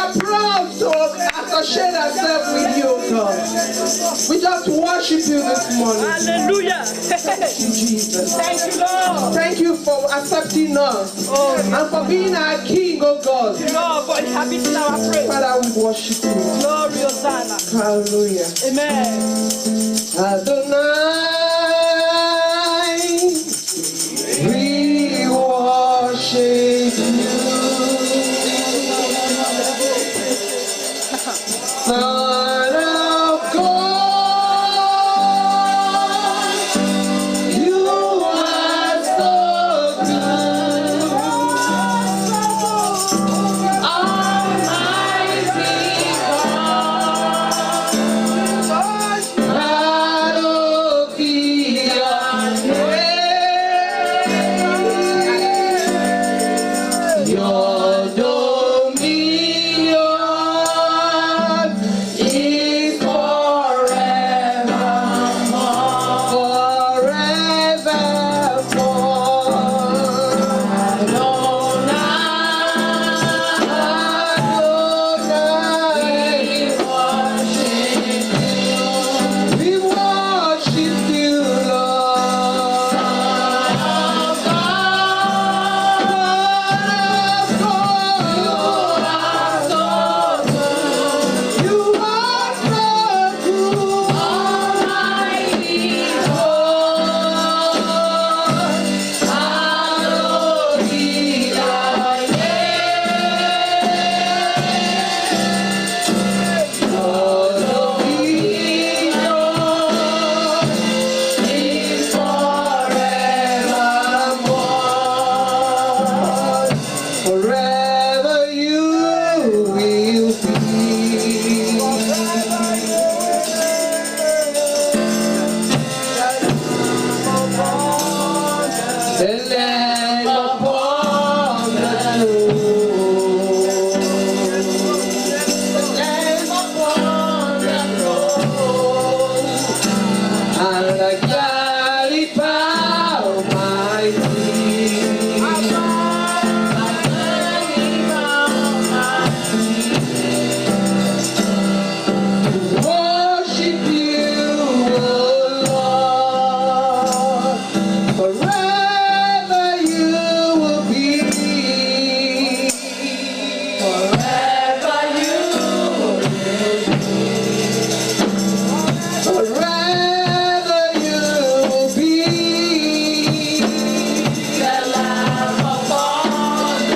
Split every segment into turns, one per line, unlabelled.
are proud to associate ourselves with you, God. We just worship you this morning.
Hallelujah.
Thank you, Jesus.
Thank you, Lord.
Thank you for accepting us and for being our King, oh God.
Lord, for inhabiting our praise.
Father, we worship you.
Glory, Hosanna.
Hallelujah.
Amen.
Adonai, we worship you. Son of God, you are so good. Almighty God, hallowed be your name. Your dominion is forevermore, forevermore. Adonai, we worship you, Lord. You are so good, Almighty God. Hallowed be thy name. Your dominion is forevermore. Forever you will be. The Lamb upon the throne. The Lamb upon the throne. And the galley bow my worship you, O Lord. Forever you will be. Forever you will be. Forever you will be. The Lamb upon the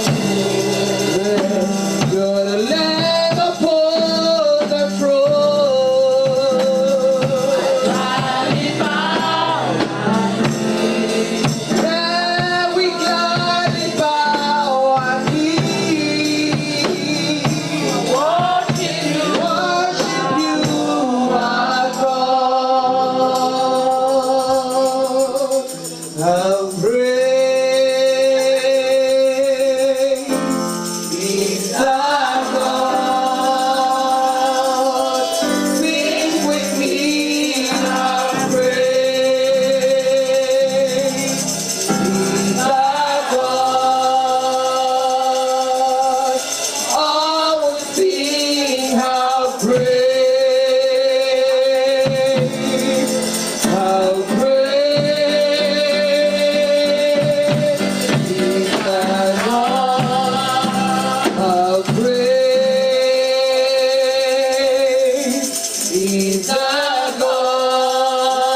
throne. You're the Lamb upon the throne. There we gladly bow our knee. Worship you, our God. How great is our God. Sing with me, how great is our God. All will sing how great, how great is our God. How great is our God.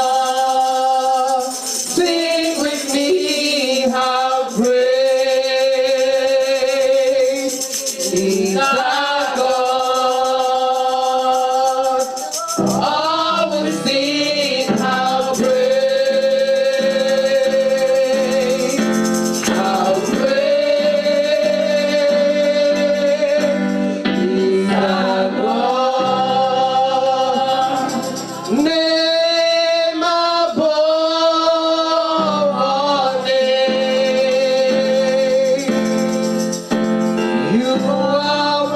Sing with me, how great is our God. All will sing how great, how great is our God. Name above all names. You are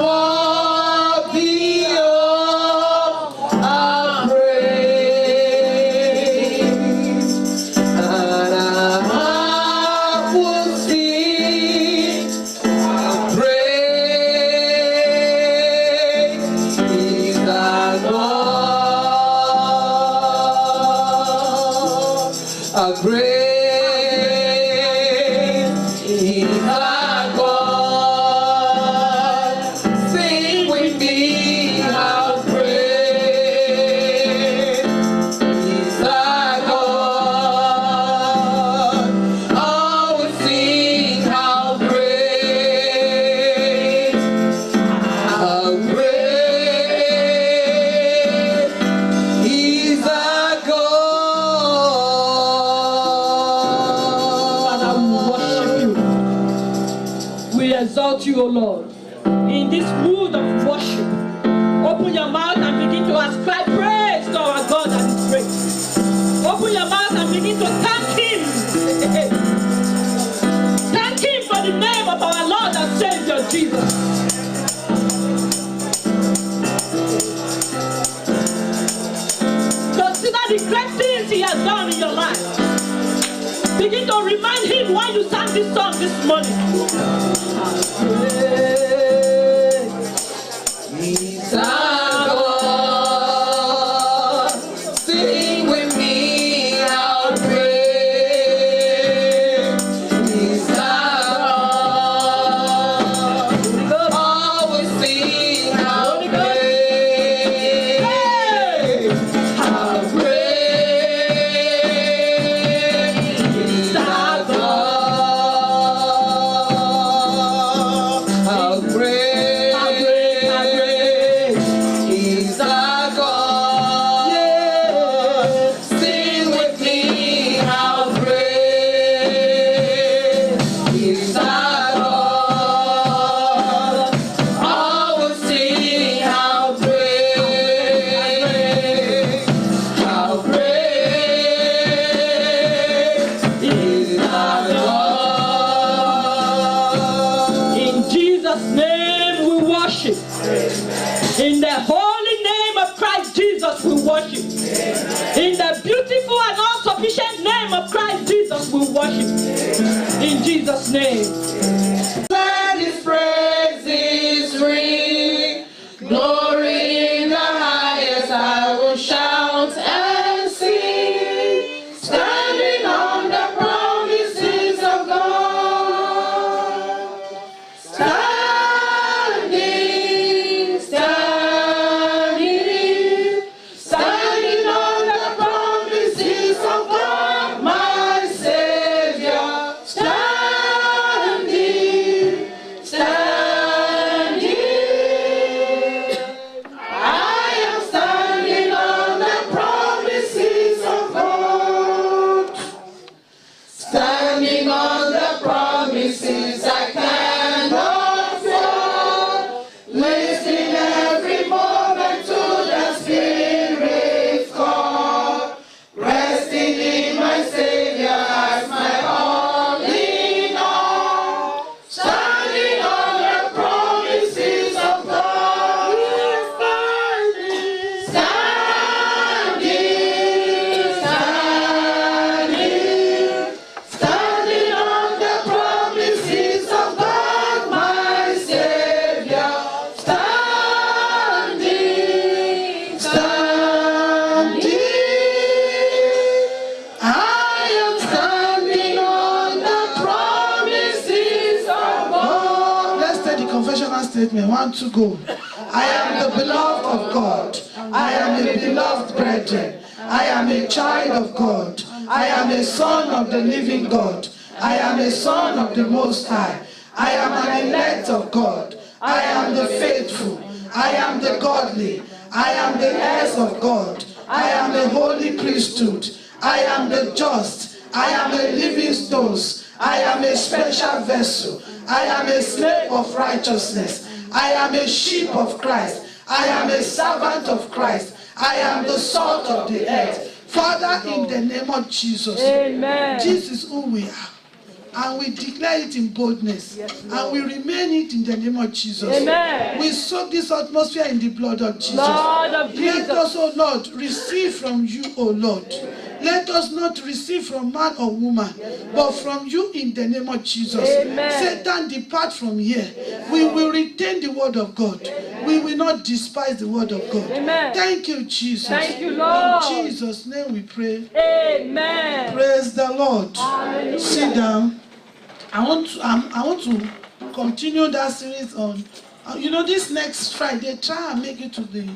How great is our God. Sing with me, how great is our God. Oh, we sing how great is our God.
Father, we worship you. We exalt you, O Lord. In this mood of worship, open your mouth and begin to ascribe praise to our God that is great. Open your mouth and begin to thank Him. Thank Him for the name of our Lord and Savior Jesus. Consider the great things He has done in your life. Begin to remind Him why you sang this song this morning.
He's our God. Sing with me, how great is our God. Always sing how great, how great is our God. How great is our God. Yeah. Sing with me, how great is our God. Always sing how great is our God.
In Jesus' name we worship. In the holy name of Christ Jesus we worship. In the beautiful and all-sufficient name of Christ Jesus we worship. In Jesus' name.
Let His praises ring, glory in the highest. I will shout and sing, standing on the promises of God. Standing, standing on the promises of God, my Savior. Standing, I am standing on the promises of God. Standing on the promises I cannot fall. Listening every moment to the Spirit's call. Resting in my Savior as my all in all. Standing on the promises of God. Standing on the promises of God, my Savior. Standing, I am standing on the promises of God. Let's take the confessional statement. 1, 2, go. I am the beloved of God. I am a beloved brethren. I am a child of God. I am a son of the living God. I am a son of the Most High. I am an elect of God. I am the faithful. I am the godly. I am the heirs of God. I am a holy priesthood. I am the just. I am a living stones. I am a special vessel. I am a slave of righteousness. I am a sheep of Christ. I am a servant of Christ. I am the salt of the earth. Father, in the name of Jesus,
Amen.
this is who we are. And we declare it in boldness.
Yes,
and we remain it in the name of Jesus.
Amen.
We soak this atmosphere in the blood of Jesus.
Lord of Jesus.
Let us, O Lord, receive from you, O Lord. Let us not receive from man or woman, but from you in the name of Jesus.
Amen.
Satan, depart from here. We will retain the word of God. We will not despise the word of God.
Amen.
Thank you, Jesus.
Thank you, Lord.
In Jesus' name we pray.
Amen.
Praise the Lord.
Hallelujah.
Sit down. I want to continue that series on, this next Friday, try and make it to the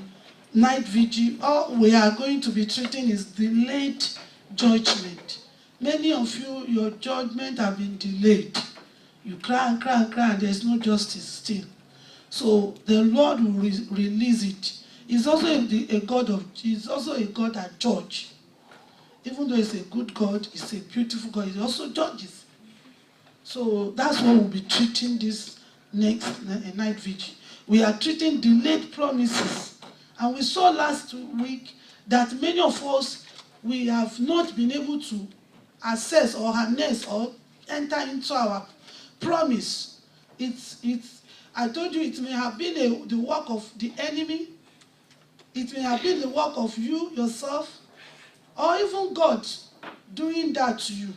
night vigil. All we are going to be treating is delayed judgment. Many of you, your judgment have been delayed. You cry and cry and cry, and there's no justice still. So the Lord will release it. He's also a God He's also a God that judge. Even though he's a good God, he's a beautiful God, he also judges. So that's what we'll be treating this next night vigil. We are treating delayed promises. And we saw last week that many of us, we have not been able to access or harness or enter into our promise. I told you it may have been the work of the enemy. It may have been the work of you yourself, or even God doing that to you.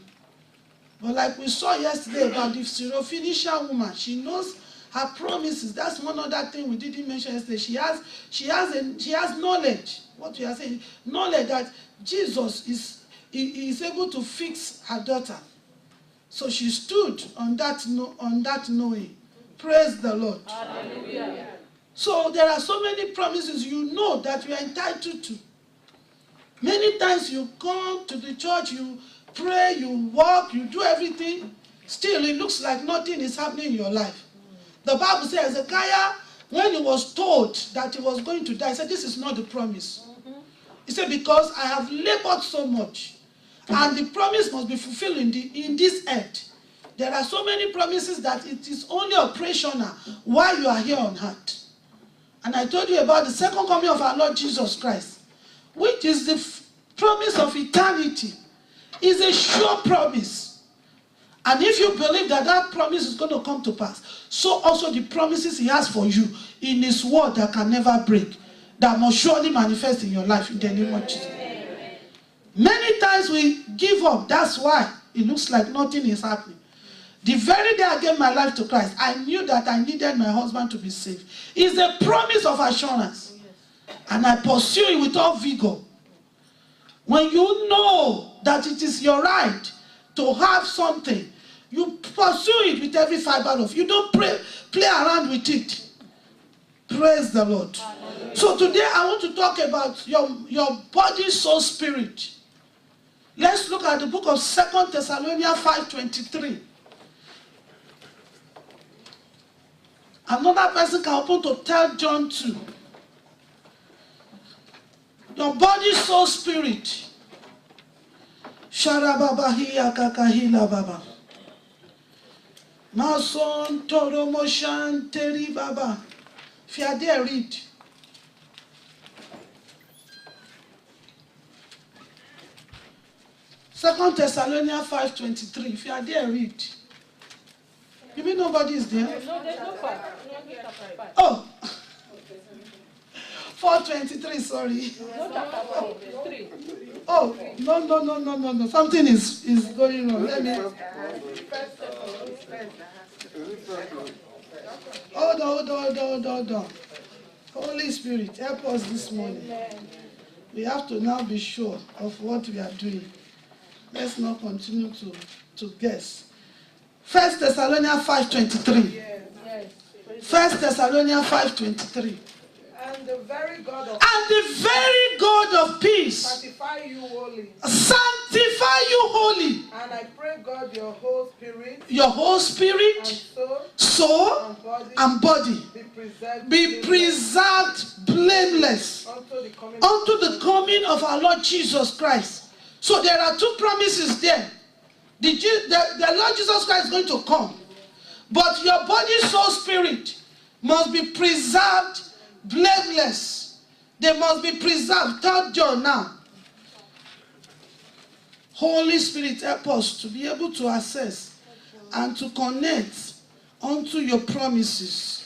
But like we saw yesterday about the Syrophoenician woman, she knows her promises. That's one other thing we didn't mention yesterday. She has knowledge. What we are saying, knowledge that Jesus is able to fix her daughter. So she stood on that knowing. Praise the Lord.
Hallelujah.
So there are so many promises you know that you are entitled to. Many times you come to the church, you pray, you walk, you do everything. Still, it looks like nothing is happening in your life. The Bible says, Hezekiah, when he was told that he was going to die, he said, this is not the promise. He said, because I have labored so much, and the promise must be fulfilled in this earth. There are so many promises that it is only operational while you are here on earth. And I told you about the second coming of our Lord Jesus Christ, which is the promise of eternity. It's a sure promise. And if you believe that that promise is going to come to pass, so also the promises he has for you in his word that can never break, that must surely manifest in your life in the name of Jesus. Many times we give up. That's why it looks like nothing is happening. The very day I gave my life to Christ, I knew that I needed my husband to be saved. It's a promise of assurance. And I pursue it with all vigor. When you know that it is your right to have something, you pursue it with every fiber of you. Don't play around with it. Praise the Lord. So today I want to talk about your body, soul, spirit. Let's look at the book of 2 Thessalonians 5:23. Another person can open to 3 John 2. Your body, soul, spirit. Sharababahiya kakahila baba. Mason toromoshan teri baba. If you are there, read. 2 Thessalonians 5:23. If you are there, read. You mean nobody is there?
No, there's no 5.
Oh. 4:23, sorry.
No chapter 4, there's 3.
Oh, no. Something is going on. Let me. Hold on. Holy Spirit, help us this morning. We have to now be sure of what we are doing. Let's not continue to guess. 1 Thessalonians 5:23.
Yes.
1 Thessalonians 5:23.
And the very God of
peace
sanctify you wholly.
Sanctify you wholly.
And I pray God your whole
spirit,
and
soul and body be preserved blameless unto the coming of our Lord Jesus Christ. So there are two promises there. The Lord Jesus Christ is going to come. But your body, soul, spirit must be preserved blameless. They must be preserved. 3 John now. Holy Spirit, help us to be able to access and to connect unto your promises.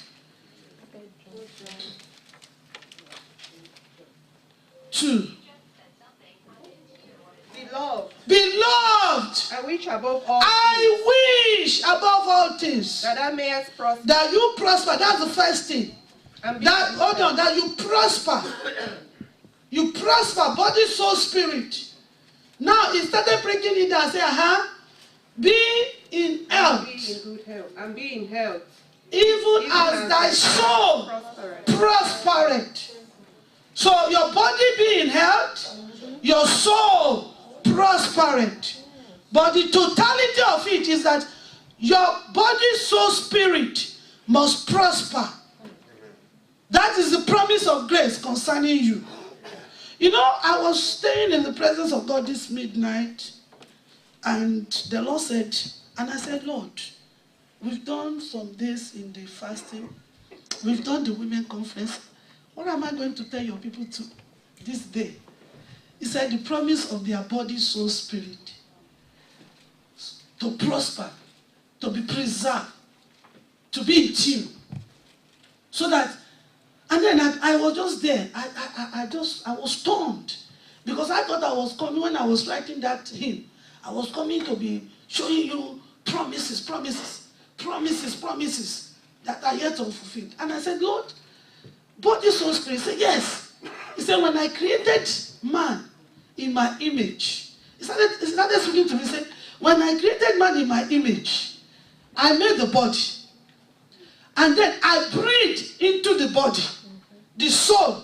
2. Beloved,
I wish above
all things
that thou mayest prosper.
That you prosper. That's the first thing. that you prosper. You prosper, body, soul, spirit. Now, he started breaking it down and say, be in health.
Be in good health. And be in health.
Even as thy soul prospereth. So your body be in health, your soul prospereth. But the totality of it is that your body, soul, spirit must prosper. That is the promise of grace concerning you. You know, I was staying in the presence of God this midnight, and the Lord said, and I said, Lord, we've done some days in the fasting. We've done the women conference. What am I going to tell your people to this day? He said, the promise of their body, soul, spirit to prosper, to be preserved, to be in tune. So that, and then I was just there. I was stunned. Because I thought I was coming, when I was writing that hymn, I was coming to be showing you promises that are yet unfulfilled. And I said, Lord, body, soul, spirit. He said, yes. He said, when I created man in my image, he started speaking to me. He said, when I created man in my image, I made the body. And then I breathed into the body, the soul.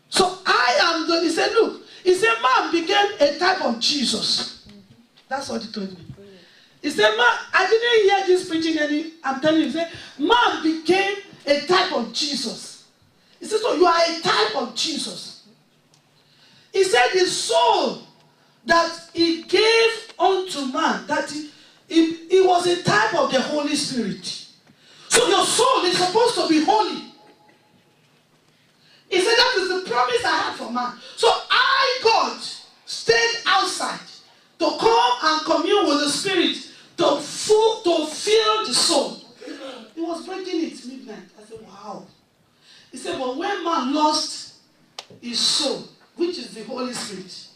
So he said, look, he said, man became a type of Jesus. That's what he told me. He said, man, I didn't hear this preaching I'm telling you, he said, man became a type of Jesus. He said, so you are a type of Jesus. He said the soul that he gave unto man, that he was a type of the Holy Spirit. So your soul is supposed to be holy. He said that is the promise I had for man. So I, God, stayed outside to come and commune with the Spirit, to fill the soul. He was breaking it midnight. I said, wow. He said, but when man lost his soul, which is the Holy Spirit,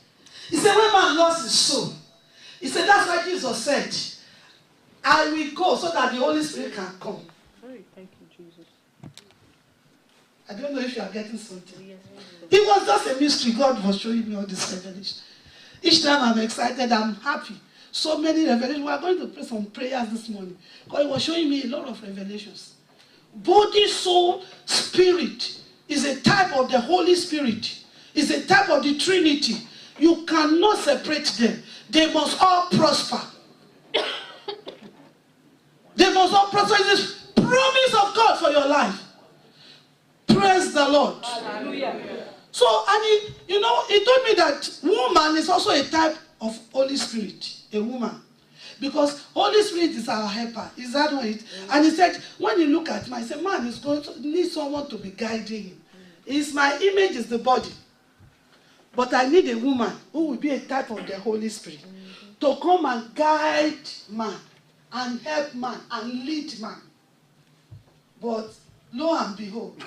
he said, when man lost his soul, he said, that's why Jesus said, I will go so that the Holy Spirit can come.
Thank you, Jesus.
I don't know if you are getting something. It was just a mystery. God was showing me all this revelation. Each time I'm excited, I'm happy. So many revelations. We are going to pray some prayers this morning. God was showing me a lot of revelations. Body, soul, spirit is a type of the Holy Spirit. Is a type of the Trinity. You cannot separate them. They must all prosper. They must all prosper. It's the promise of God for your life. Praise the Lord.
Hallelujah.
So, and he told me that woman is also a type of Holy Spirit. A woman. Because Holy Spirit is our helper. Is that what it? And he said, when you look at him, I said, man is going to need someone to be guiding him. It's my image is the body. But I need a woman who will be a type of the Holy Spirit to come and guide man and help man and lead man. But lo and behold,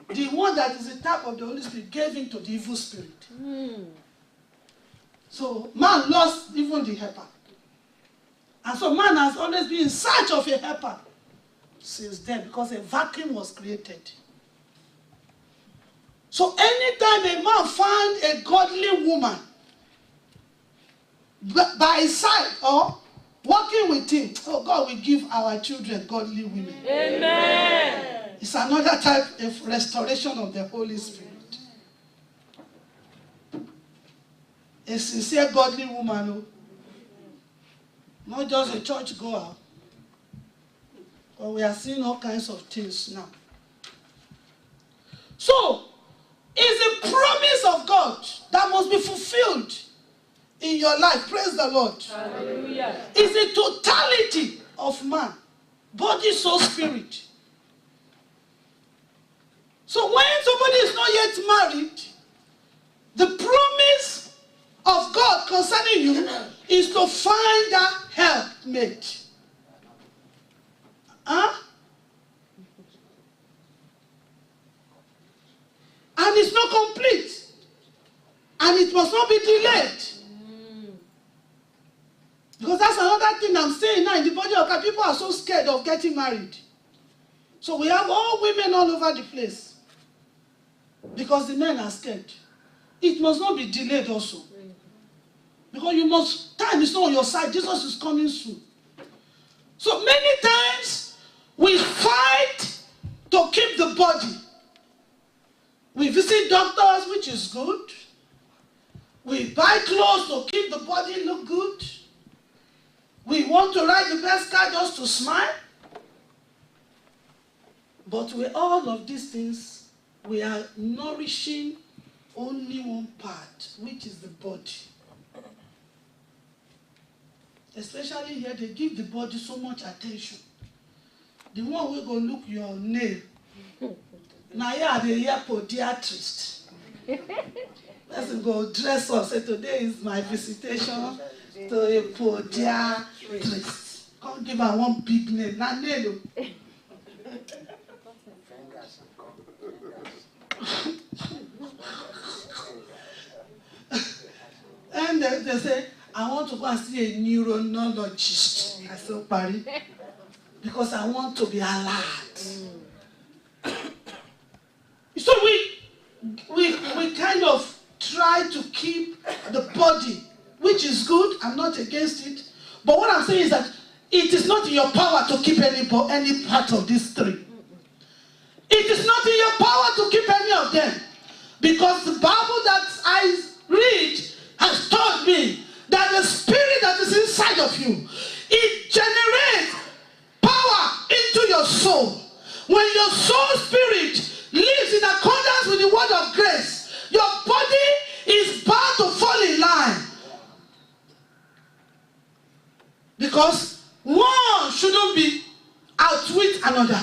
the one that is the type of the Holy Spirit gave in to the evil spirit. So man lost even the helper. And so man has always been in search of a helper since then, because a vacuum was created. So anytime a man found a godly woman by his side or working with him, oh, God will give our children godly women.
Amen.
It's another type of restoration of the Holy Spirit. A sincere godly woman, not just a church goer. But we are seeing all kinds of things now. So, it's a promise of God that must be fulfilled in your life. Praise the Lord.
Hallelujah.
It's a totality of man, body, soul, spirit. So when somebody is not yet married, the promise of God concerning you is to find that helpmate. Huh? And it's not complete. And it must not be delayed. Because that's another thing I'm saying now in the body of God. People are so scared of getting married. So we have all women all over the place. Because the men are scared. It must not be delayed also. Because time is not on your side. Jesus is coming soon. So many times we fight to keep the body. We visit doctors, which is good. We buy clothes to keep the body look good. We want to ride the best car just to smile. But with all of these things, we are nourishing only one part, which is the body. Especially here, they give the body so much attention. The one who go look your nail. Now here they hear podiatrist. Let's go dress up. Say today is my visitation to a podiatrist. Come give her one big nail. Now nail. And they say, I want to go and see a neurologist. I said, Paris, because I want to be alert. So we kind of try to keep the body, which is good. I'm not against it. But what I'm saying is that it is not in your power to keep any part of these three. It is not in your power to keep any of them. Because the Bible that I read has taught me that the spirit that is inside of you, it generates power into your soul. When your soul spirit lives in accordance with the word of grace, your body is bound to fall in line. Because one shouldn't be outwit another.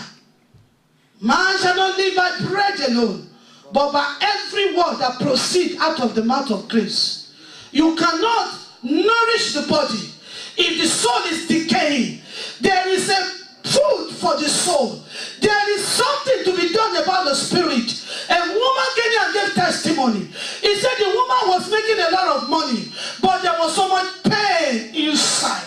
Man shall not live by bread alone, but by every word that proceeds out of the mouth of grace. You cannot nourish the body if the soul is decaying. There is a food for the soul. There is something to be done about the spirit. A woman came here and gave testimony. He said the woman was making a lot of money, but there was so much pain inside.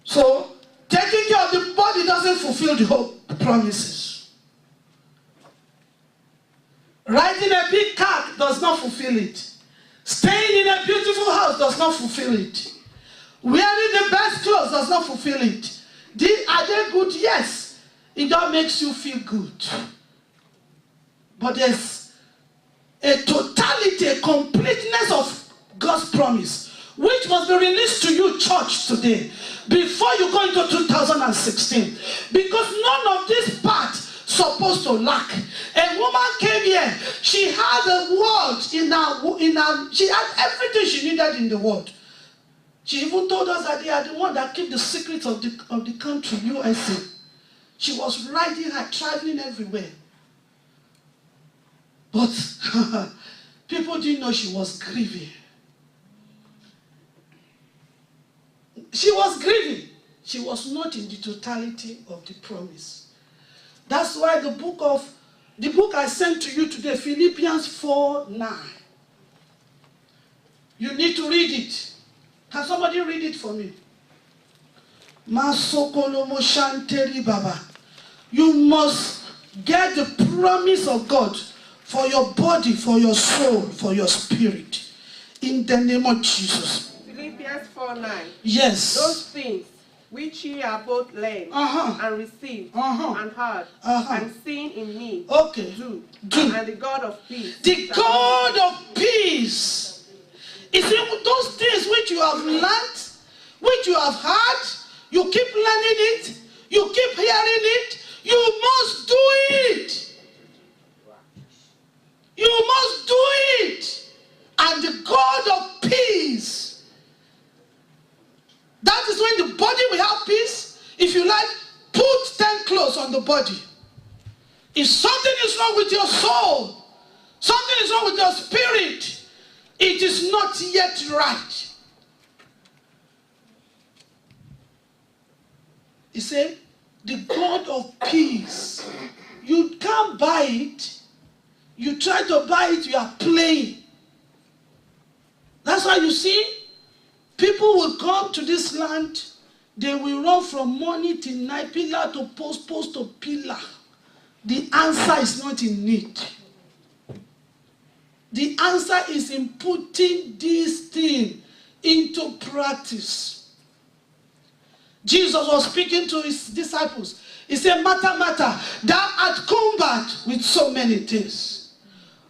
So, taking care of the body doesn't fulfill the whole promises. Riding a big car does not fulfill it. Staying in a beautiful house does not fulfill it. Wearing the best clothes does not fulfill it. Are they good? Yes. It just makes you feel good. But there's a totality, a completeness of God's promise, which must be released to you, church, today, before you go into 2016. Because none of this part supposed to lack. A woman came here, she had a word she had everything she needed in the world. She even told us that they are the one that keep the secrets of the country, USA. She was riding her, traveling everywhere. But people didn't know she was grieving. She was grieving. She was not in the totality of the promise. That's why the book I sent to you today, Philippians 4:9. You need to read it. Can somebody read it for me? You must get the promise of God for your body, for your soul, for your spirit. In the name of Jesus.
Philippians 4:9.
Yes.
Those things which ye are both learned and received and heard and seen in me.
Okay.
Do.
And
the God of peace.
The God of peace. You see, those things which you have learned, which you have heard, you keep learning it, you keep hearing it, you must do it. You must do it. And the God of peace. That is when the body will have peace. If you like, put 10 clothes on the body. If something is wrong with your soul, something is wrong with your spirit, it is not yet right. He said, the God of peace. You can't buy it. You try to buy it, you are playing. That's why you see, people will come to this land They will run from morning till night, pillar to post, post to pillar. The answer is not in need. The answer is in putting this thing into practice. Jesus was speaking to his disciples. He said, Martha, Martha, thou art cumbered with so many things.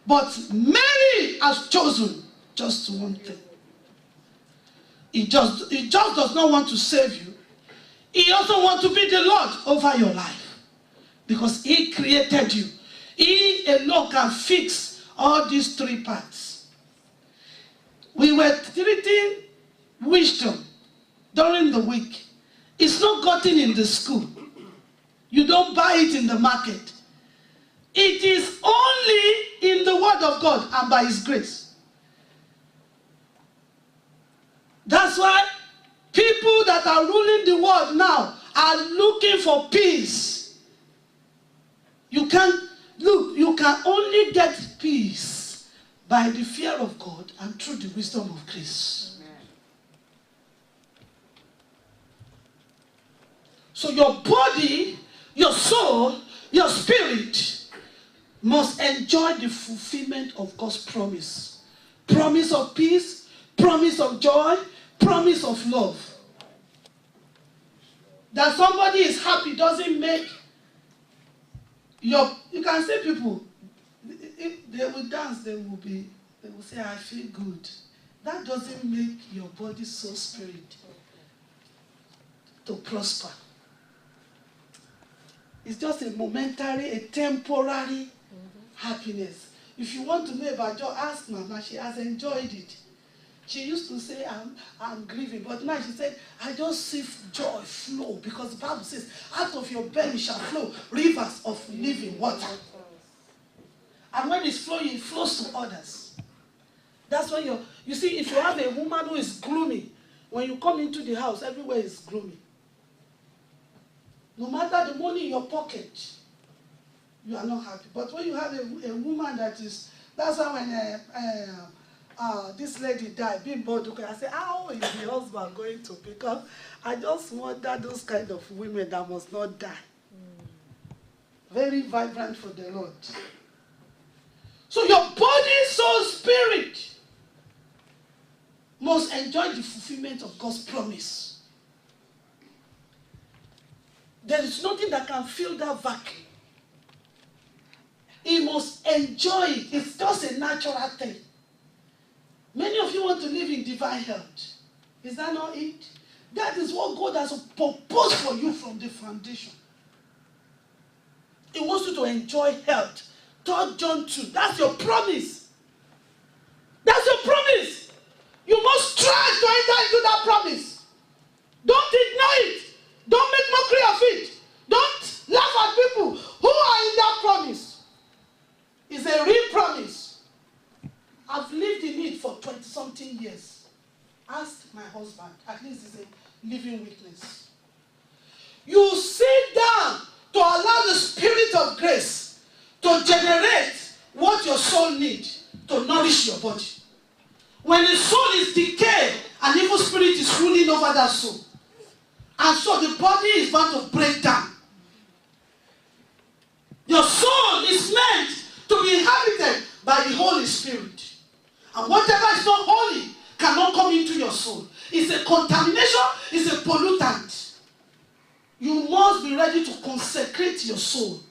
But Mary has chosen just one thing. He just does not want to save you. He also wants to be the Lord over your life. Because he created you. He alone can fix all these three parts. We were treating wisdom during the week. It's not gotten in the school. You don't buy it in the market. It is only in the Word of God and by His grace. That's why people that are ruling the world now are looking for peace. You can only get peace by the fear of God and through the wisdom of grace. Amen. So your body, your soul, your spirit must enjoy the fulfillment of God's promise. Promise of peace, promise of joy, promise of love. That somebody is happy doesn't make you can see people, if they will dance, they will say, I feel good. That doesn't make your body, soul, spirit to prosper. It's just a momentary, a temporary happiness. If you want to know about joy, ask Mama. She has enjoyed it. She used to say, I'm grieving. But now she said, I just see joy flow. Because the Bible says, out of your belly shall flow rivers of living water. And when it's flowing, it flows to others. That's when you see, if you have a woman who is gloomy, when you come into the house, everywhere is gloomy. No matter the money in your pocket, you are not happy. But when you have a woman that's why when this lady died, being bored, I said, how is the husband going to pick up? I just wonder those kind of women that must not die. Very vibrant for the Lord. So your body, soul, spirit must enjoy the fulfillment of God's promise. There is nothing that can fill that vacuum. He must enjoy it. It's just a natural thing. Many of you want to live in divine health. Is that not it? That is what God has proposed for you from the foundation. He wants you to enjoy health. 3 John 2. That's your promise. That's your promise. You must try to enter into that promise. Don't ignore it. Don't make mockery of it. Don't laugh at people who are in that promise. It's a real promise. I've lived in it for 20-something years. Ask my husband. At least it's a living witness. You sit down to allow the Spirit of grace to generate what your soul needs to nourish your body. When the soul is decayed, an evil spirit is ruling over that soul. And so the body is about to break down. Your soul is meant to be inhabited by the Holy Spirit. And whatever is not holy cannot come into your soul. It's a contamination, it's a pollutant. You must be ready to consecrate your soul.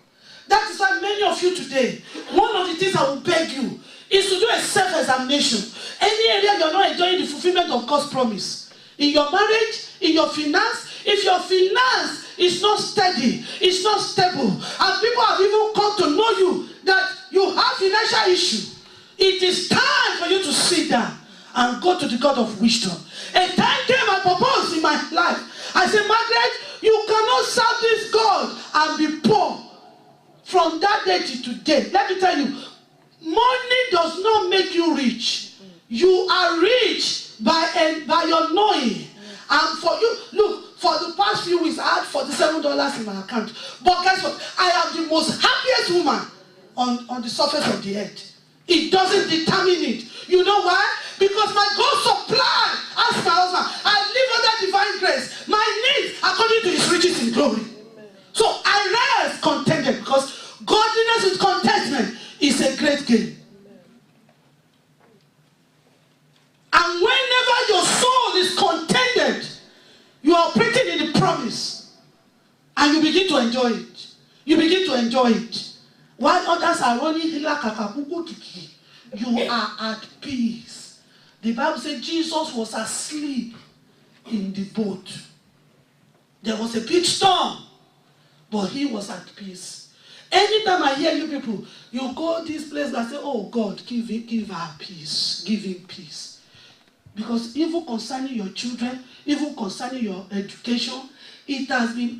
That is why many of you today, one of the things I will beg you is to do a self-examination. Any area you're not enjoying the fulfillment of God's promise. In your marriage, in your finance, if your finance is not steady, it's not stable, and people have even come to know you that you have financial issue, it is time for you to sit down and go to the God of wisdom. A time came and proposed in my life. I said, Margaret, you cannot serve this God and be poor. From that day to today, let me tell you, money does not make you rich. You are rich by your knowing. And for you, look, for the past few weeks, I had $47 in my account. But guess what? I am the most happiest woman on the surface of the earth. It doesn't determine it. You know why? Because my God supply. Ask my husband. I live under that divine grace, my needs according to his riches in glory. So I rest contented, because godliness with contentment is a great gain. And whenever your soul is contented, you are operating in the promise. And you begin to enjoy it. You begin to enjoy it. While others are running, you are at peace. The Bible said Jesus was asleep in the boat. There was a big storm, but he was at peace. Anytime I hear you people, you go this place and say, oh God, give her peace. Give him peace. Because even concerning your children, even concerning your education, it has been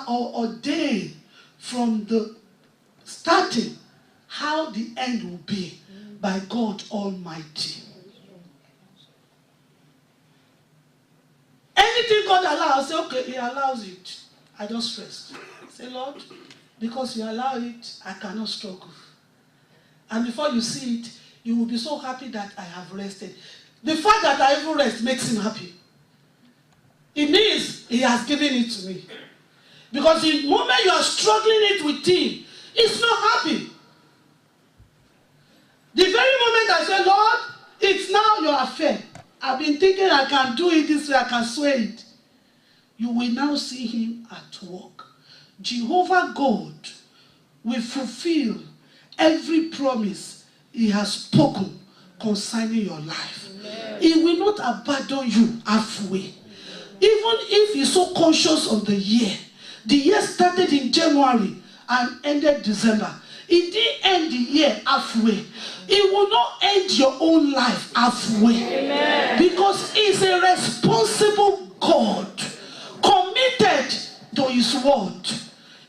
ordained from the starting how the end will be by God Almighty. Anything God allows, say, okay, he allows it. I just rest. Say, Lord, because you allow it, I cannot struggle. And before you see it, you will be so happy that I have rested. The fact that I even rest makes him happy. It means he has given it to me. Because the moment you are struggling it with him, he's not happy. The very moment I say, Lord, it's now your affair. I've been thinking I can do it this way, I can sway it. You will now see him at work. Jehovah God will fulfill every promise he has spoken concerning your life. Amen. He will not abandon you halfway. Even if you're so conscious of the year started in January and ended December. It didn't end the year halfway. It will not end your own life halfway. Amen. Because he's a responsible God, committed to his word.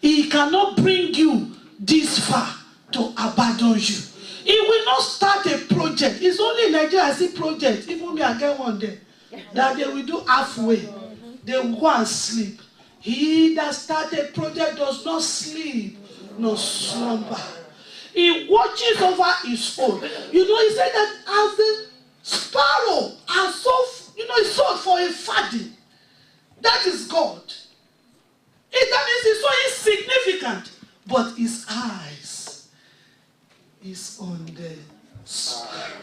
He cannot bring you this far to abandon you. He will not start a project. It's only in Nigeria I see projects. Even me, I get one day that they will do halfway. They will go and sleep. He that started a project does not sleep, nor slumber. He watches over his own. You know, he said that as the sparrow are so, is sold for a farthing. That is God. That means he's so insignificant, but his eyes is on the sparrow.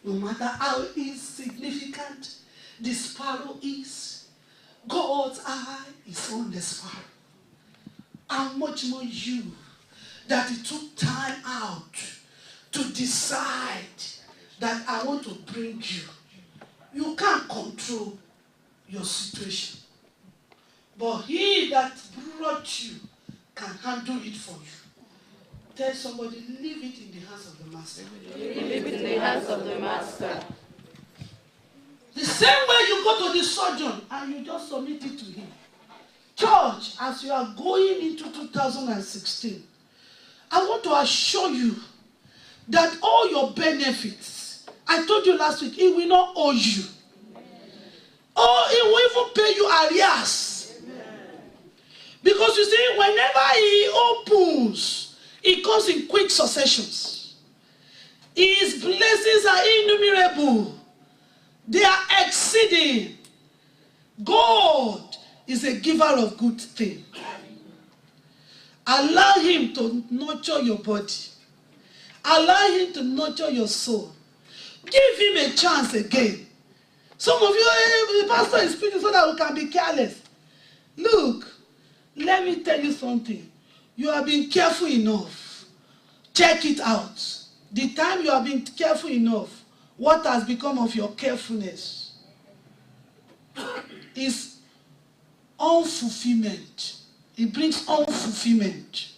No matter how insignificant the sparrow is, God's eye is on the sparrow. How much more you that he took time out to decide that I want to bring you. You can't control your situation. But he that brought you can handle it for you. Tell somebody, leave it in the hands of the master.
Leave it in the hands of the master.
The same way you go to the surgeon and you just submit it to him. Church, as you are going into 2016, I want to assure you that all your benefits, I told you last week, he will not owe you. Or he will even pay you arrears. Because you see, whenever he opens, it comes in quick successions. His blessings are innumerable. They are exceeding. God is a giver of good things. Allow him to nurture your body. Allow him to nurture your soul. Give him a chance again. Some of you, the pastor is speaking so that we can be careless. Look, let me tell you something. You have been careful enough. Check it out. The time you have been careful enough, what has become of your carefulness is unfulfillment. It brings unfulfillment.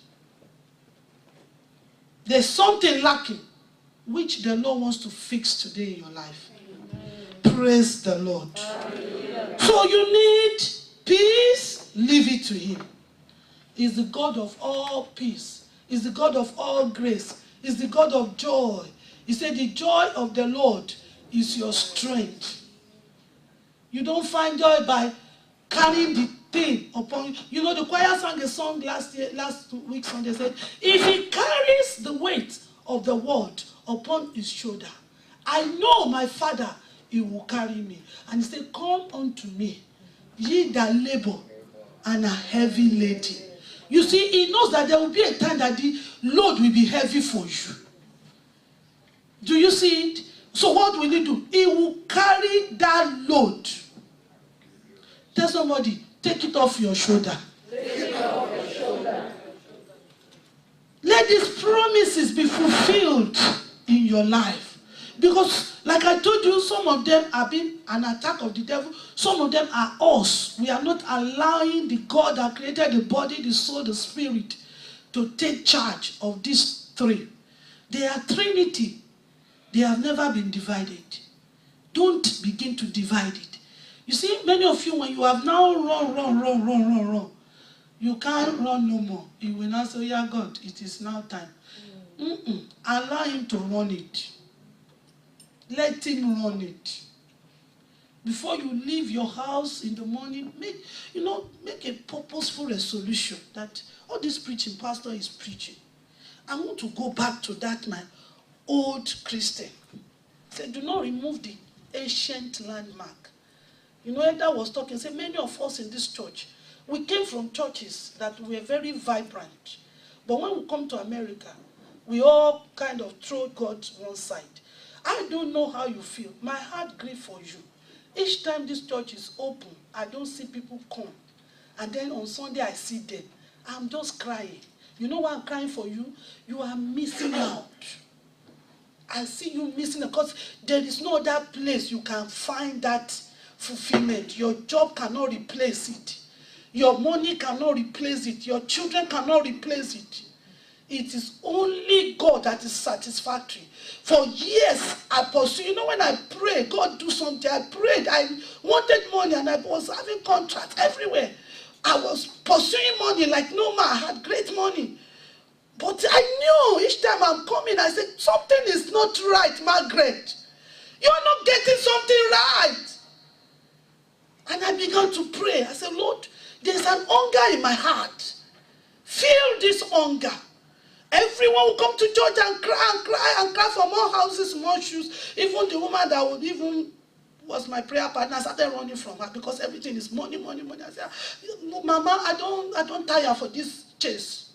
There's something lacking which the Lord wants to fix today in your life. Amen. Praise the Lord. Hallelujah. So you need peace, leave it to him. He's the God of all peace. He's the God of all grace. He's the God of joy. He said the joy of the Lord is your strength. You don't find joy by carrying the thing upon you. You know, the choir sang a song last week Sunday, said, if he carries the weight of the world upon his shoulder, I know my Father he will carry me. And he said, come unto me, ye that labor and are heavy laden. You see, he knows that there will be a time that the load will be heavy for you. Do you see it? So what will he do? He will carry that load. Tell somebody, take it off your shoulder.
Take it off your shoulder.
Let these promises be fulfilled in your life. Because, like I told you, some of them have been an attack of the devil. Some of them are us. We are not allowing the God that created the body, the soul, the spirit to take charge of these three. They are Trinity. They have never been divided. Don't begin to divide it. You see, many of you, when you have now run, you can't run no more. You will now say, yeah, God, it is now time. Allow him to run it. Let him run it. Before you leave your house in the morning, make a purposeful resolution that all this preaching, pastor is preaching. I want to go back to that my old Christian. Say, do not remove the ancient landmark. You know, Edda was talking, say, many of us in this church, we came from churches that were very vibrant. But when we come to America, we all kind of throw God one side. I don't know how you feel. My heart grieves for you. Each time this church is open, I don't see people come. And then on Sunday, I see them. I'm just crying. You know why I'm crying for you? You are missing out. I see you missing out because there is no other place you can find that fulfillment. Your job cannot replace it. Your money cannot replace it. Your children cannot replace it. It is only God that is satisfactory. For years, I pursued. You know, when I pray, God do something. I prayed. I wanted money and I was having contracts everywhere. I was pursuing money like no man. I had great money. But I knew each time I'm coming, I said, something is not right, Margaret. You are not getting something right. And I began to pray. I said, Lord, there's an hunger in my heart. Feel this hunger. Everyone will come to church and cry for more houses, more shoes. Even the woman that was my prayer partner, I started running from her because everything is money, money, money. I said, Mama, I don't tire for this chase.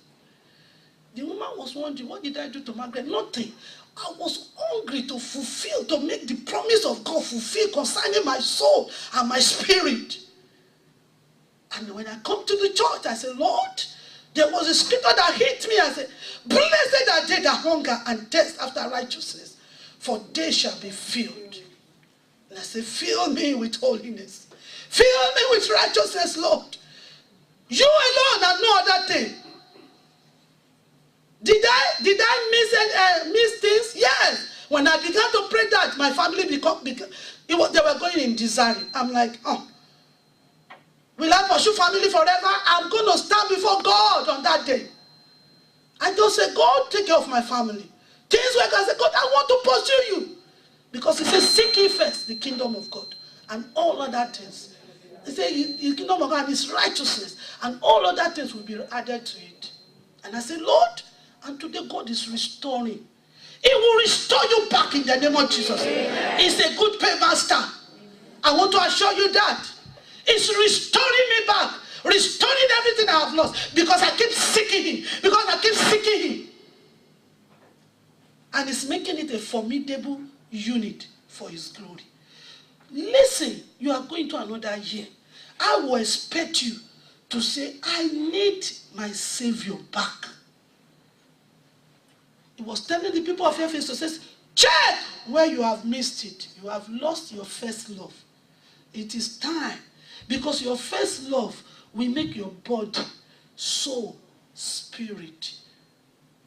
The woman was wondering, what did I do to Margaret? Nothing. I was hungry to fulfill, to make the promise of God fulfill concerning my soul and my spirit. And when I come to the church, I said, Lord, there was a scripture that hit me. I said, blessed are they that hunger and thirst after righteousness, for they shall be filled. And I said, fill me with holiness. Fill me with righteousness, Lord. You alone and no other thing. Did I miss things? Yes. When I began to pray that, my family they were going in desire. I'm like, oh, will I pursue family forever? I'm going to stand before God on that day. I just say, God, take care of my family. Things where I say, God, I want to pursue you. Because he says, seek ye first the kingdom of God and all other things. He says, the kingdom of God and his righteousness and all other things will be added to it. And I say, Lord, and today God is restoring. He will restore you back in the name of Jesus. Amen. He's a good paymaster. I want to assure you that. It's restoring me back. Restoring everything I have lost. Because I keep seeking him. Because I keep seeking him. And it's making it a formidable unit for his glory. Listen, you are going to another year. I will expect you to say, I need my Savior back. He was telling the people of Ephesus, says, check where you have missed it. You have lost your first love. It is time. Because your first love will make your body, soul, spirit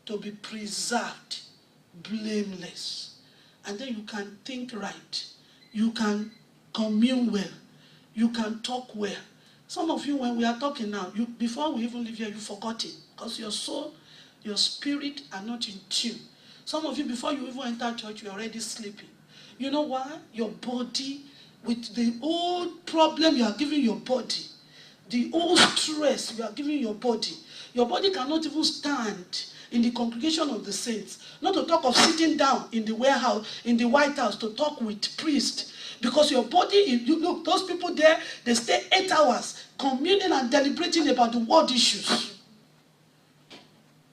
to be preserved, blameless. And then you can think right. You can commune well. You can talk well. Some of you, when we are talking now, before we even leave here, you forgot it. Because your soul, your spirit are not in tune. Some of you, before you even enter church, you're already sleeping. You know why? Your body, with the old problem you are giving your body, the old stress you are giving your body cannot even stand in the congregation of the saints. Not to talk of sitting down in the warehouse, in the White House, to talk with priests. Because your body, you look, those people there, they stay 8 hours communing and deliberating about the world issues.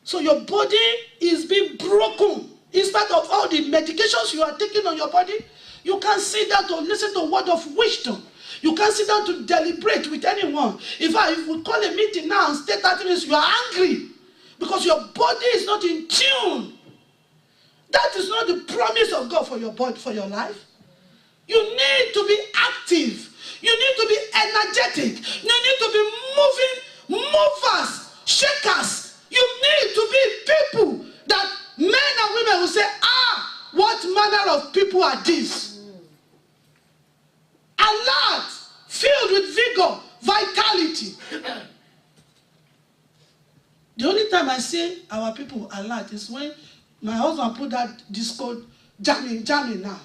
So your body is being broken. In spite of all the medications you are taking on your body, you can't sit down to listen to a word of wisdom. You can't sit down to deliberate with anyone. If we call a meeting now and stay 30 minutes, you are angry because your body is not in tune. That is not the promise of God for your body, for your life. You need to be active. You need to be energetic. You need to be movers, shakers. You need to be people that men and women will say, what manner of people are these? Alert, filled with vigor, vitality. The only time I say our people alert is when my husband put that disco jamming now.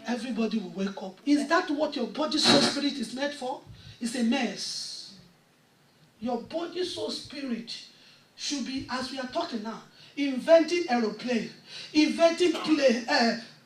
Everybody will wake up. Is that what your body, soul, spirit is made for? It's a mess. Your body, soul, spirit should be, as we are talking now, inventing aeroplane, inventing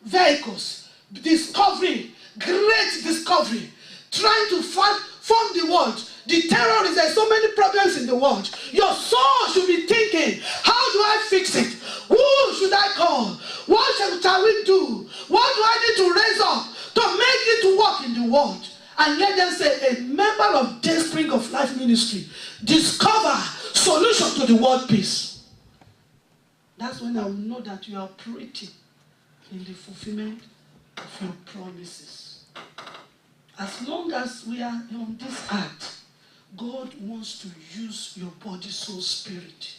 vehicles, discovery, great discovery, trying to form the world. The terrorists, there's so many problems in the world. Your soul should be thinking, how do I fix it? Who should I call? What shall we do? What do I need to raise up to make it to work in the world? And let them say, a member of Dayspring of Life Ministry, discover solution to the world peace. That's when I will know that you are operating in the fulfillment of your promises. As long as we are on this earth, God wants to use your body, soul, spirit,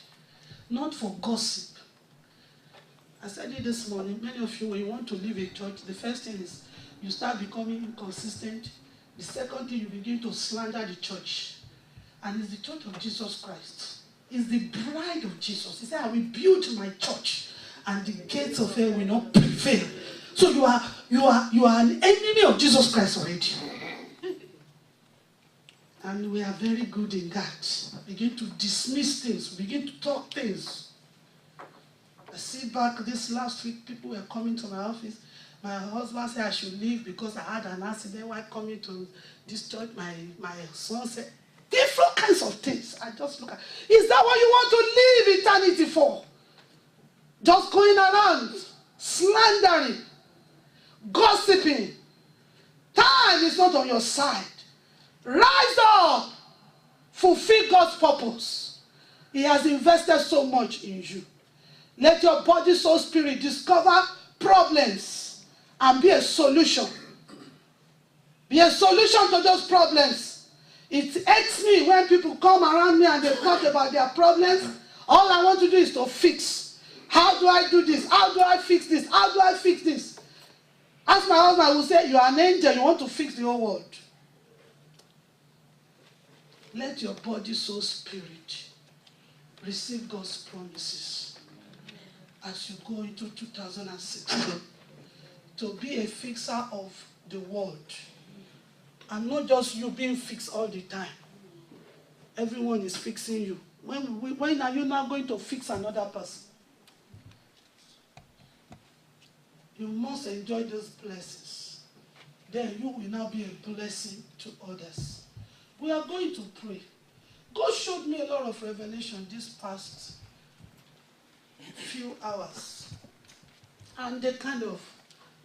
not for gossip. I said it this morning, many of you, when you want to leave a church, the first thing is you start becoming inconsistent. The second thing, you begin to slander the church. And it's the church of Jesus Christ. It's the bride of Jesus. He said, I will build my church, and the gates of hell will not prevail. So you are an enemy of Jesus Christ already. And we are very good in that. Begin to dismiss things. Begin to talk things. I see back this last week, people were coming to my office. My husband said I should leave because I had an accident while coming to this church. My son said, different kinds of things. I just look at, is that what you want to live eternity for? Just going around, slandering, gossiping. Time is not on your side. Rise up. Fulfill God's purpose. He has invested so much in you. Let your body, soul, spirit discover problems and be a solution. Be a solution to those problems. It irks me when people come around me and they talk about their problems. All I want to do is to fix. How do I do this? How do I fix this? How do I fix this? As my husband will say, you are an angel, you want to fix the whole world. Let your body, soul, spirit receive God's promises as you go into 2016 to be a fixer of the world. And not just you being fixed all the time. Everyone is fixing you. When are you now going to fix another person? You must enjoy those blessings. Then you will now be a blessing to others. We are going to pray. God showed me a lot of revelation this past few hours. And they kind of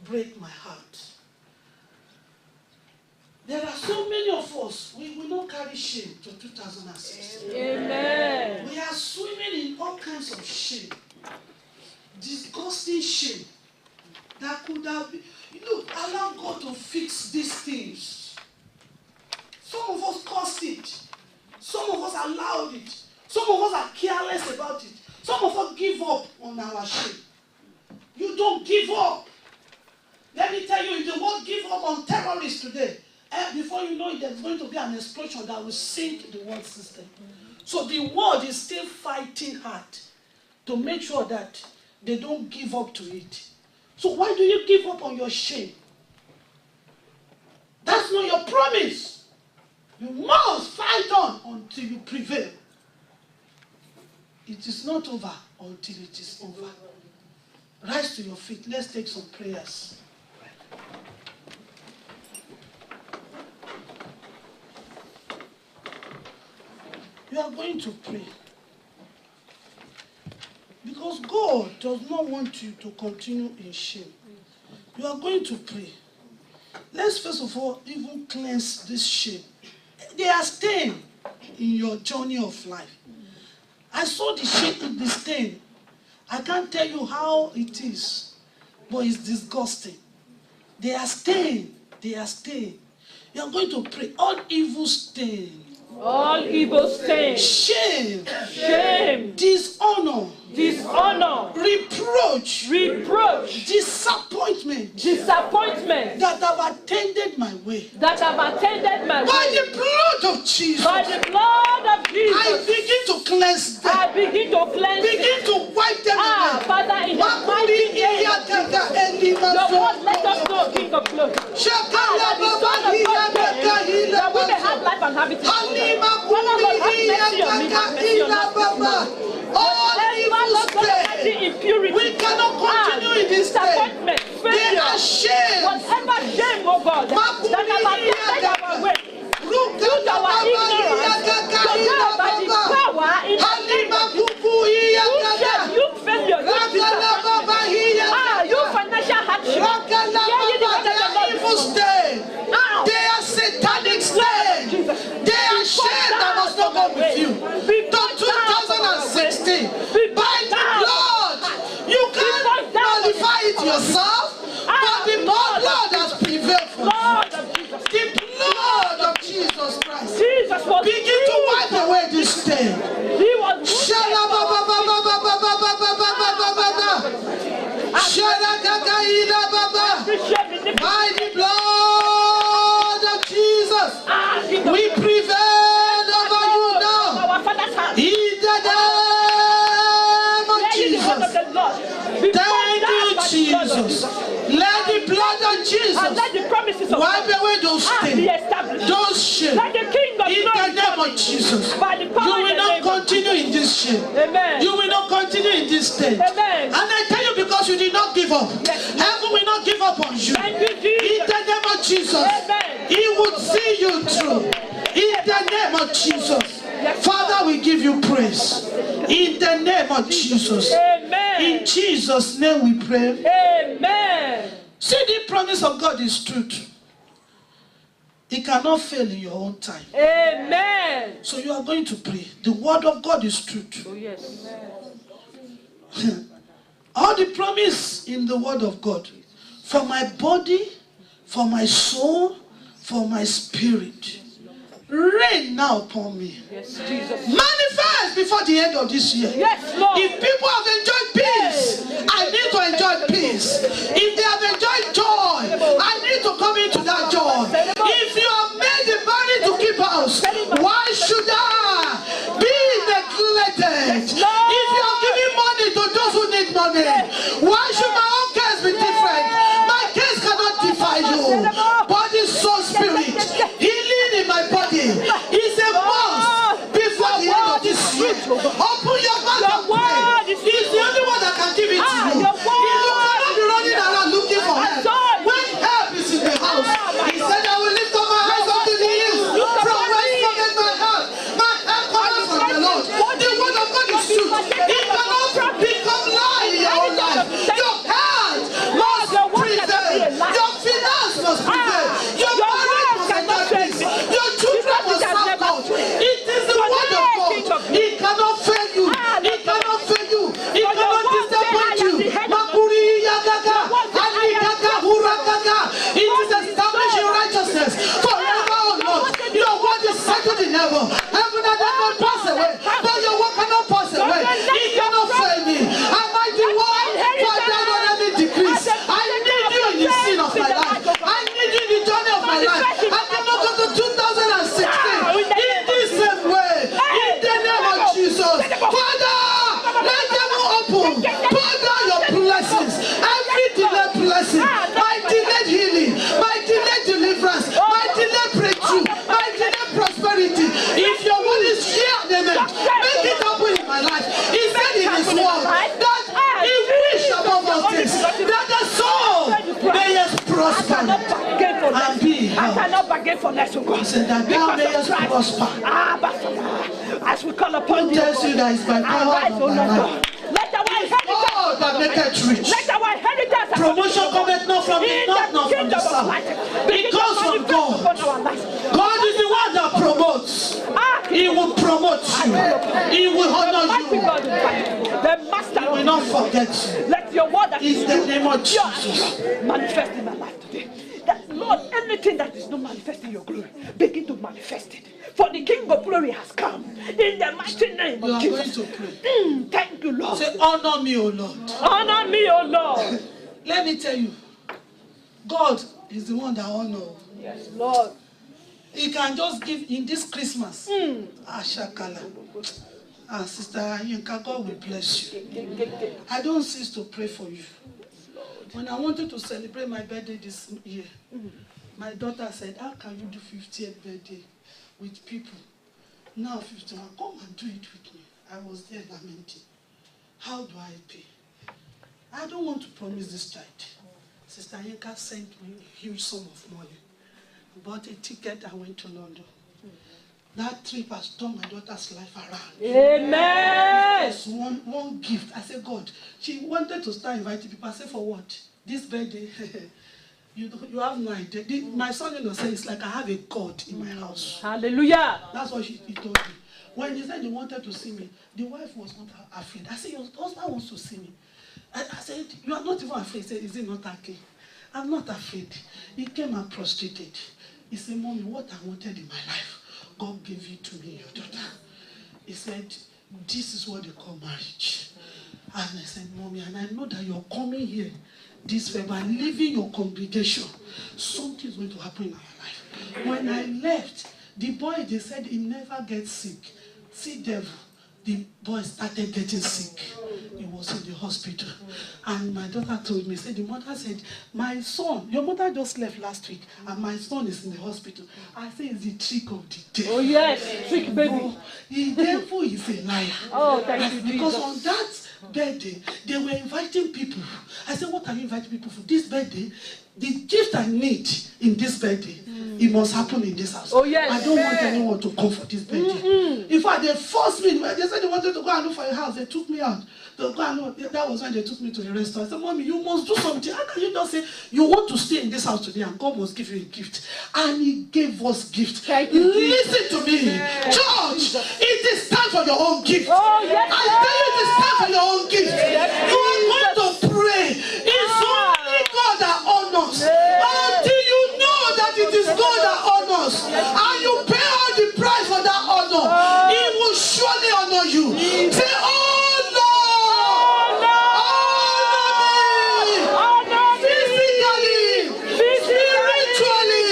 break my heart. There are so many of us, we will not carry shame to 2016.
Amen.
We are swimming in all kinds of shame. Disgusting shame. That could have been, allow God to fix these things. Some of us caused it. Some of us allowed it. Some of us are careless about it. Some of us give up on our shame. You don't give up. Let me tell you, if the world give up on terrorists today, before you know it, there's going to be an explosion that will sink the world system. So the world is still fighting hard to make sure that they don't give up to it. So why do you give up on your shame? That's not your promise. You must fight on until you prevail. It is not over until it is over. Rise to your feet. Let's take some prayers. You are going to pray. Because God does not want you to continue in shame. You are going to pray. Let's first of all even cleanse this shame. They are staying in your journey of life. I saw the shame, the stain. I can't tell you how it is, but it's disgusting. They are staying. They are staying. You are going to pray. All evil stain.
All evil stain.
Shame.
Shame.
Dishonor.
Dishonor.
Reproach.
Reproach.
Disappointment.
Disappointment.
That have attended my way.
That have attended my
By
way.
the blood of Jesus.
By the blood of Jesus.
I begin to cleanse them.
I begin to cleanse
Begin to wipe them away.
Father, in the mighty name of Jesus. Your word let us know, King of Glory. That the Son of God came, that we may have life and have it in abundance. Father, Lord, have mercy on me, have mercy on us this morning.
All evil stain.
Impurity.
We cannot continue in this state.
Disappointment,
They
failure,
are shame.
whatever shame, oh God, that have attended our way. Use our ignorance to God by the power in the name of Jesus. You failure, you disappointment. You financial hardship.
Evil stain. They are satanic stain. They are shame that must not go with you. To 2016. By the blood. You can't nullify it yourself. But the blood has prevailed for you. The blood of Jesus Christ.
Jesus was
begin to wipe away this stain.
He was
by the blood of Jesus, we prevail over you now. In the name of Jesus. Thank you, Jesus. Let the blood of Jesus wipe away those stains, those shame. In the name of Jesus, you will not continue in this shame.
Amen.
You will not continue in this state.
Amen.
And I tell you, because you did not give up, heaven will not give up on you.
Thank you, Jesus.
In the name of Jesus,
Amen.
He will see you through. In the name of Jesus, Father, we give you praise. In the name of Jesus.
Amen.
In Jesus' name we pray.
Amen.
See, the promise of God is truth. It cannot fail in your own time.
Amen.
So you are going to pray. The word of God is truth.
Oh, yes.
All the promise in the word of God, for my body, for my soul, for my spirit, reign now upon me.
Yes, Jesus.
Manifest before the end of this year.
Yes, Lord.
If people have enjoyed peace, I need to enjoy peace. If they have enjoyed joy, I need to come into that joy. If you have made the body to keep house, why should I be neglected? If you are giving money to those who need money, why should my own case be different? My case cannot defy you. Body, soul, spirit, healing in my body is a must before the end of this year. Open your mouth and pray. He's the only one that can give it to you. You cannot be running around looking for help. When help is in the house, he said, I will lift up my eyes unto the hills. From whence cometh my help? My help comes from the Lord. The word of God is truth. It cannot become lie in your own life. Your health must prevail. Your finance must prevail. Your marriage must enjoy peace. Your children must serve God. It is the word of God. It cannot fail you. It cannot fail you. It cannot disappoint you. Makuri yagaga, alikaga, huragaga. It is established in righteousness forever, O Lord. Your word is settled in heaven. Heaven and earth will pass away, but your word cannot pass away. It cannot fail me. Am I the one? Father, Lord, let me decrease. I need you in the sin of my life. I need you in the journey of my life. I cannot go to 2016 in this same way. In the name of Jesus. Father, let them open. Pour down your blessings. Every delayed blessing. My delayed healing. My delayed deliverance. My delayed breakthrough. My delayed prosperity. If your word is here, amen. Make it happen in my life. He said in his word that he wish above all things that the soul may prosper and be
I
healthy.
cannot bargain for less, oh God.
He said that thou mayest prosper.
But Father, As we call upon
Who
you,
tells you that it's by power
arise,
of
O
my
Lord
life?
God. Let our inheritance
God that maketh rich.
let our inheritance
Promotion cometh not from the
in
north, nor
the
from the
kingdom of
south.
light.
It comes from God. God is the one that promotes. He will promote you. He will honor you.
The master
He will not forget you.
let your word that
In
is
the name of
pure
Jesus.
manifest in my life today. That Lord, anything that is not manifesting your glory, begin to manifest it. For the King of glory has come. In the mighty name
You
of
are
Jesus.
going to pray.
Thank you, Lord.
Say, honor me, O Lord.
Honor me, O Lord.
Let me tell you, God is the one that honors.
Yes, Lord.
He can just give in this Christmas. Ashakala. Sister Yinka, God will bless you. I don't cease to pray for you. When I wanted to celebrate my birthday this year, my daughter said, how can you do 50th birthday with people? Now 51, come and do it with me. I was there lamenting. How do I pay? I don't want to promise this child. Sister Yinka sent me a huge sum of money. Bought a ticket, I went to London. That trip has turned my daughter's life around.
Amen.
Just one gift. I said, God, she wanted to start inviting people. I said, for what? This birthday, you have no idea. My son-in-law said, it's like I have a God in my house.
Hallelujah.
That's what he told me. When he said he wanted to see me, the wife was not afraid. I said, your husband wants to see me. I said, you are not even afraid. He said, is it not okay? I'm not afraid. He came and prostrated. He said, Mommy, what I wanted in my life, God gave it to me, your daughter. He said, this is what they call marriage. And I said, Mommy, and I know that you're coming here this February, leaving your congregation. Something is going to happen in our life. When I left, the boy, they said he never gets sick. See, devil. The boy started getting sick. He was in the hospital. And my daughter told me, the mother said, my son, your mother just left last week, and my son is in the hospital. I said, it's the trick of the devil.
Oh, yes. Trick, baby.
No, the devil is a liar.
Oh, thank you,
Because
Jesus.
on that birthday, they were inviting people. I said, what are you inviting people for? This birthday, the gift I need in this birthday, it must happen in this house.
Oh, yes.
I don't want anyone to come for this birthday. In fact, they forced me. They said they wanted to go and look for a house. They took me out. To go and look. That was when they took me to a restaurant. I said, Mommy, you must do something. How can you just say you want to stay in this house today and God must give you a gift? And He gave us gift. Listen to me.
Yes.
Church, it is time for your own gift.
Oh, yes,
I tell you, it is time for your own gift.
Yes,
You are going to pray. It's only God that honors. Until you know that it is God that honors, and you pay all the price for that honor, He will surely honor you. Say, oh Lord, honor me. Physically, spiritually,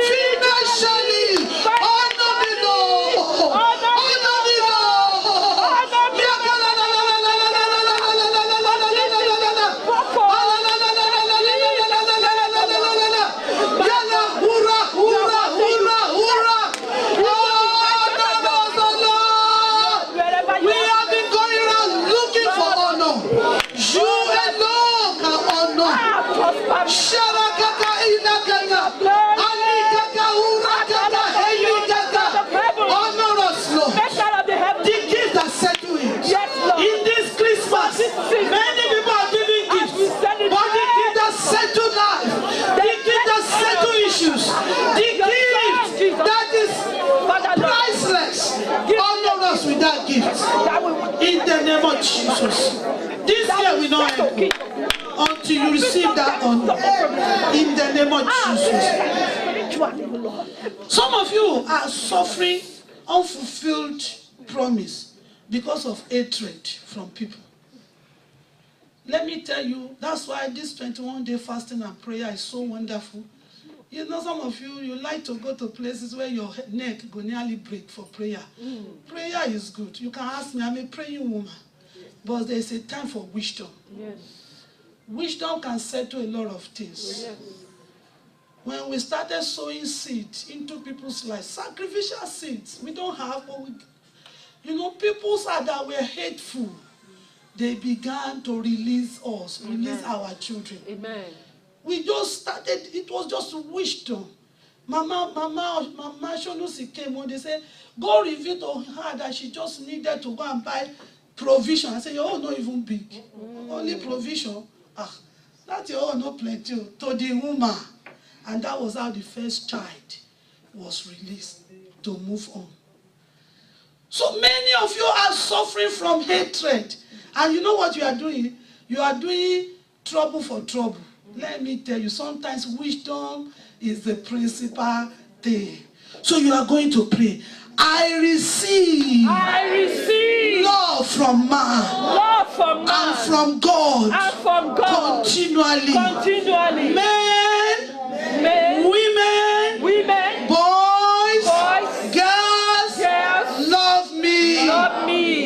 financially, honor me, Lord. Honor me, We have been going around looking for honor. You alone can honor. Sharakaka inakaka. Anikaka urakaka helikaka. Honor us, Lord. The gift that set you in. In this Christmas, many people are giving gifts. But the gift that settle life, the gift that settle issues, the gift that is priceless. Honor us with that gift. In the name of Jesus. This year we don't end until you receive that honor. In the name of Jesus. Some of you are suffering unfulfilled promise because of hatred from people. Let me tell you, that's why this 21-day fasting and prayer is so wonderful. You know, some of you like to go to places where your neck go nearly break for prayer. Prayer is good. You can ask me, I'm a praying woman. But there is a time for wisdom.
Yes.
Wisdom can settle a lot of things.
Yes.
When we started sowing seeds into people's lives, sacrificial seeds, we don't have, but people said that we're hateful. They began to release us, release our children.
Amen.
We just started, it was just wisdom. Mama Shonusi came when they said, go reveal to her that she just needed to go and buy provision. I said, your own not even big. Only provision. That's your own not plenty. To the woman. And that was how the first child was released to move on. So many of you are suffering from hatred. And you know what you are doing? You are doing trouble for trouble. Let me tell you, sometimes wisdom is the principal thing. So you are going to pray. I receive love from man.
Love from man.
And from God.
And from God.
Continually. Men, women, boys, girls, love me.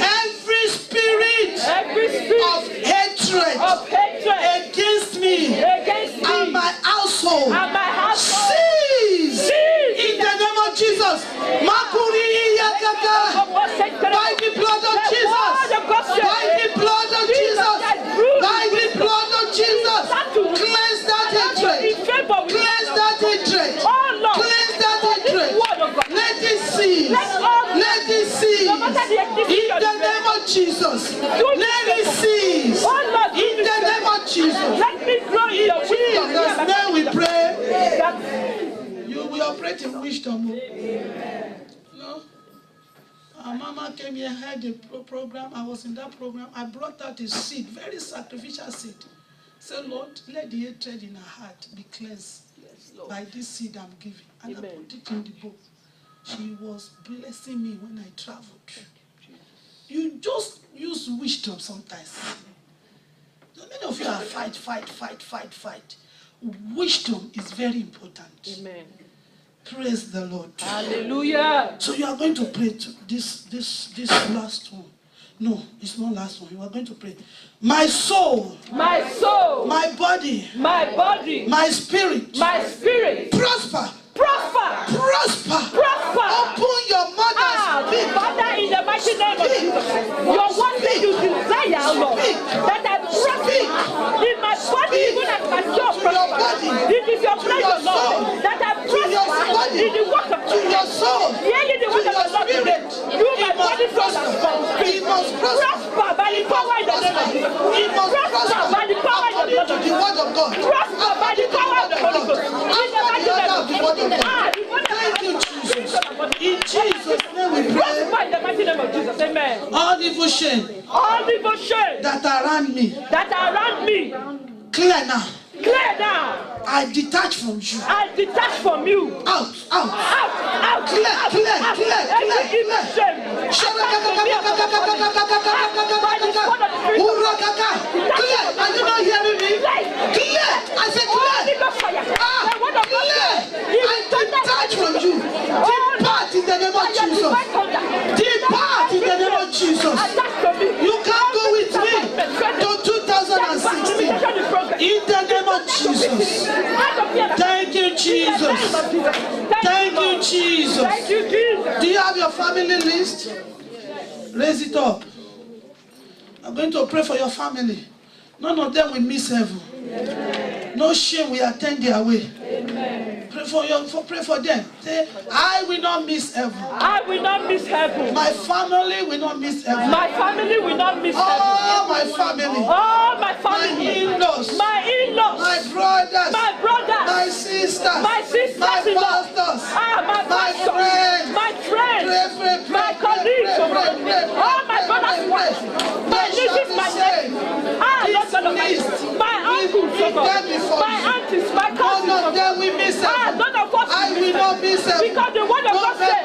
Every spirit of hatred against me and my household, cease in the name of Jesus. By the blood of Jesus. By the blood of Jesus. By the blood of Jesus. Cleanse that hatred. Cleanse that hatred. Cleanse that hatred. Let it cease. Let it cease. In the name of Jesus. Let it cease. In the name of Jesus.
Let me grow in your wisdom.
Jesus' name we pray. You will operate in wisdom. No? Our mama came here, had a program. I was in that program. I brought out a seed, very sacrificial seed. Say, Lord, let the hatred in her heart be cleansed by this seed I'm giving. And I put it in the book. She was blessing me when I traveled. You just use wisdom sometimes. So many of you are fight. Wisdom is very important.
Amen.
Praise the Lord.
Hallelujah.
So you are going to pray to this last one. No, it's not last one. You are going to pray. My soul, my body, my spirit, prosper. Open your mouth.
Father, in the mighty name of Jesus, your one thing you desire, Lord, that I prosper in my body, even as my soul prosper. It is your pleasure, Lord, that I prosper in the work of
your soul,
hearing the word of the Lord today. You, my body, soul, and spirit, prosper by the power in the name of Jesus. Prosper by the power in the blood of Jesus. Prosper by the power of the Holy Ghost. In the mighty name of Jesus.
Thank you, Jesus. In Jesus' name we pray.
Prosper in the mighty name of Jesus. Amen.
All evil shame that are around me, clear now. I detach from you. Out. Clear. Are you not hearing me? Clear. I said clear. I detach from you. Depart in the name of Jesus. Depart in the name of Jesus. You can't go with me to 2016. In the name of Jesus. Thank you, Jesus. Thank you, Jesus. Do you have your family list? Raise it up. I'm going to pray for your family. None of them will miss heaven. No shame will attend their way. Pray for them. Say, I will not miss heaven. My family will not miss heaven. All my family. My in-laws. My brothers. My sisters. My pastors. My friends. My colleagues.
All my brothers' wives. My nieces, my nephews. My uncles, my aunties, my cousins.
None of them will miss heaven.
None of us
I will not miss heaven.
Because the word of God said,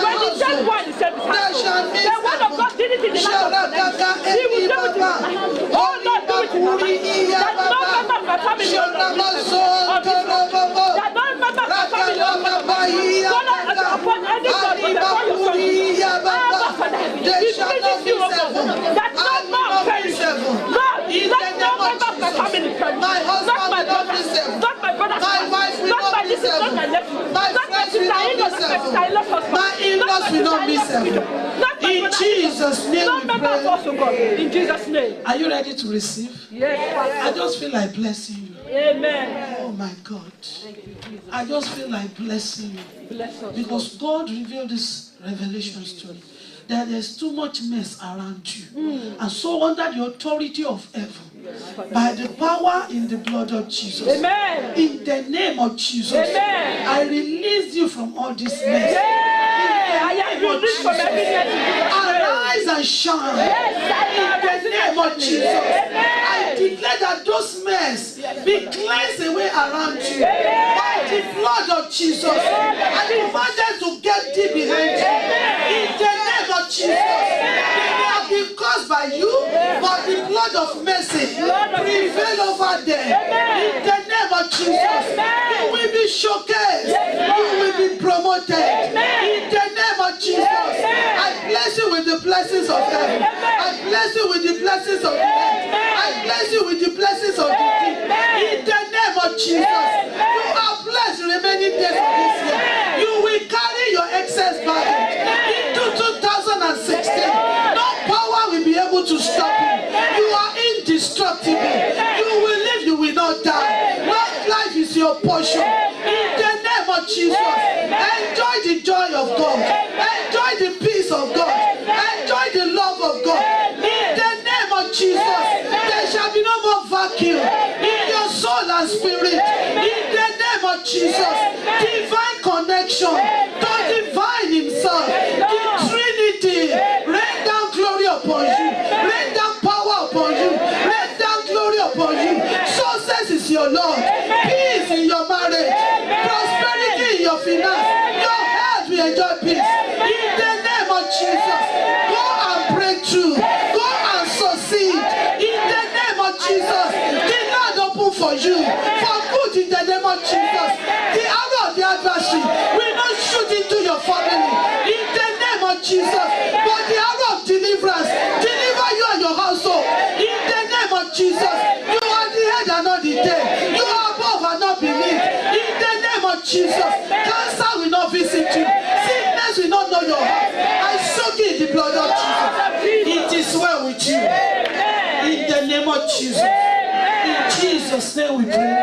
when he said one, he said the word of God did it in the life of the He will do it in the life. Oh, Lord, do it in the life. That no member of my family will not miss heaven. That no member of my family will not miss heaven. Upon anybody from the call your son. It pleases you, that no man perish. Lord, let no member of my family perish. Not my brother, not my brother's wife, not my nieces, not my nephews, not my sister-in-law,
my in-laws will not miss heaven. In Jesus' name we pray.
In Jesus' name.
Are you ready to receive?
Yes.
I just feel like blessing you.
Amen.
Oh my God. I just feel like blessing you. Because God revealed this revelations to me. That there's too much mess around you. And so under the authority of heaven, by the power in the blood of Jesus,
Amen.
In the name of Jesus,
Amen.
I release you from all this mess.
I am released from every mess.
Arise and shine. In the name of Jesus, I declare that those mess be cleansed away around you by the blood of Jesus. I command them to get deep behind you. In the name of Jesus, they may have been caused by you, but the blood of mercy prevail over them. In the name of Jesus, you will be showcased. You will be promoted. In the name of Jesus, I bless you with the blessings of heaven. I bless you with the blessings of the earth. I bless you with the blessings of the deep. In the name of Jesus, you are blessed remaining days of this year. You will carry your excess baggage into 2016. No power will be able to stop you. You are indestructible. You will live, you will not die. Long life is your portion. In the name of Jesus, enjoy the joy of God. Enjoy the peace of God. Enjoy the love of God. In the name of Jesus, there shall be no more vacuum in your soul and spirit. In the name of Jesus, divine connection to divine himself. The Trinity, rain down glory upon you. Rain down power upon you. Rain down glory upon you. Success is your Lord. Peace in your marriage. Prosperity in your finance. Your health will enjoy peace. In the name of Jesus, go and break through. Go and succeed. In the name of Jesus, the Lord open for you. For good in the name of Jesus. The arrow of the adversary will not shoot into your family. In the name of Jesus. But the arrow of deliverance deliver you and your household. In the name of Jesus. You are the head and not the tail. You are above and not beneath. In the name of Jesus. Cancer will not visit you. Sickness will not know your heart. I soak you in the blood of Jesus. It is well with you. In the name of Jesus. In Jesus' name we pray.